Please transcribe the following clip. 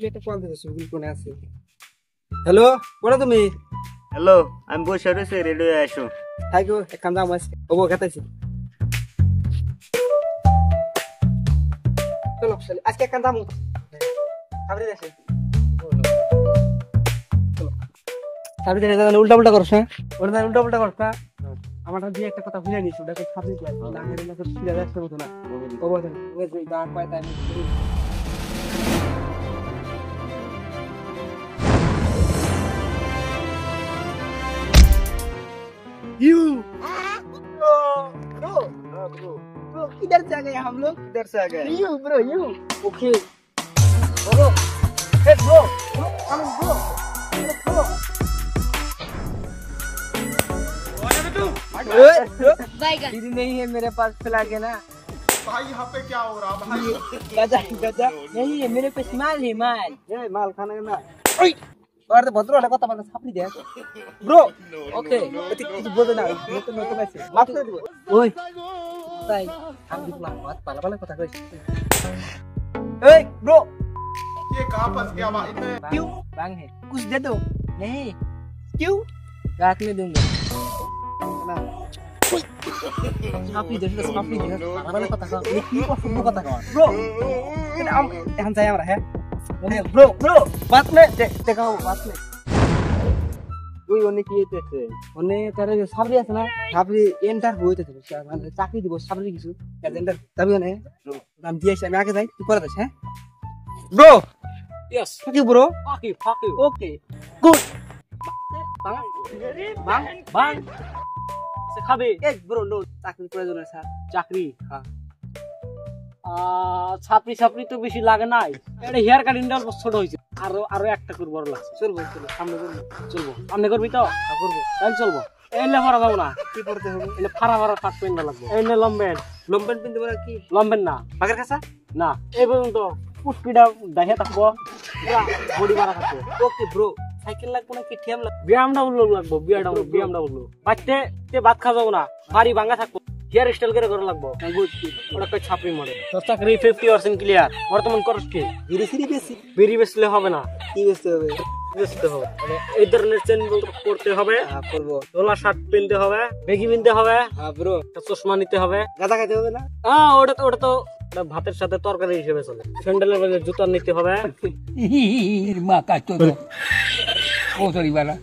এটা কল দিতেছ কোনে আছে হ্যালো কোনে তুমি হ্যালো আমি বসে রয়েছি রেডি হয়ে আসো থাকো এখান যাবো আজকে ওবো গাতাইছি চলো আজকে এখান যাবো সাবরি দেশে সাবরি দেশে উল্টা উল্টা করছ হ্যাঁ ওটা উল্টা উল্টা করছ আমারটা দিয়ে একটা কথা ভুলে নিছি ওটাকে সাবরি দিয়ে না হেরে না ফিরে যাচ্ছে মত না ওবো ওই যে গান পায় তাই You bro bro किधर से आ गए हम लोग इधर से आ गए you bro you okay bro hey bro come bro bro दीदी नहीं है मेरे पास खिला के ना भाई यहाँ पे क्या हो रहा भाई गजा गजा नहीं है मेरे पास माल है माल ये माल खाने ना और तो भद्र वाला কথা বলতে সাপড়ি দে ব্রো ওকে এটি কিছু বলতে না নতুন নতুন আছে মাফ করে দিব ওই তাই আমি দিলাম বাত পালা পালা কথা কইছ এই ব্রো ये कहाँ फंस गया भाई मैं क्यों मांग है कुछ दे दो नहीं क्यों रात में दूंगा ना সাপড়ি দে সাপড়ি দে পালা পালা কথা কও এই কি পছন্দ কথা কও ব্রো এটা এখন যাই আমরা হ্যাঁ ব্রো ব্রো বাত মে দেখাও বাত মে তুই অনেক কি হইতেছে মানে তারে সাবরি আছে না সাবরি এন্টার হইতেছে মানে চাকরি দিব সাবরি কিছু এন্টার যাবি না নাম দিয়েছি আমি আগে যাই তুই পরে যাস হ্যাঁ bro Yes. fuck you bro Fuck you. okay good Bang. Bang. সে খাবে এই ব্রো নো চাকরি প্রয়োজন আছে স্যার চাকরি হ্যাঁ ছাপড়ি ছাপড়ি তো বেশি লাগে নাই এটা হেয়ার কাট ইন্ডাল ছোট হয়েছে আরো একটা করে বড় লাগছে চলবো চলো সামনে করবো চলবো সামনে করবি তো করবো তাই চলবো এলে ফারা যাবো না কি করতে হবে এলে ফারা কাট পেন্ডা লাগবে এলে লম্বেন লম্বেন পিনতে পারে কি লম্বেন না বাগের কাছে না এই পর্যন্ত পুটপিটা দেখে থাকবো পুরা বডি মারা থাকবো ওকে ব্রো সাইকেল লাগবো না কি ঠেম লাগবো ব্যায়ামটা লাগবো ব্যায়ামটা বললো বাচ্চা তে ভাত খাওয়া যাবো না বাড়ি ভাঙা থাকবো হেয়ার স্টাইল করে করা লাগবো ওটা কই ছাপড়ি মরে তোর চাকরি 50% ক্লিয়ার বর্তমান করস কি ধীরে ধীরে বেশি বেরি বেসলে হবে না কি বেচতে হবে বেচতে হবে মানে এই ধরনের চেন করতে হবে হ্যাঁ করবো দোলা শার্ট কিনতে হবে বেগি কিনতে হবে হ্যাঁ ব্রো একটা চশমা নিতে হবে গাদা খাইতে হবে না ওটা তো ওটা ভাতের সাথে তরকারি হিসেবে চলে স্যান্ডেলের বদলে জুতা নিতে হবে মা কাজ তো ও সরি বালা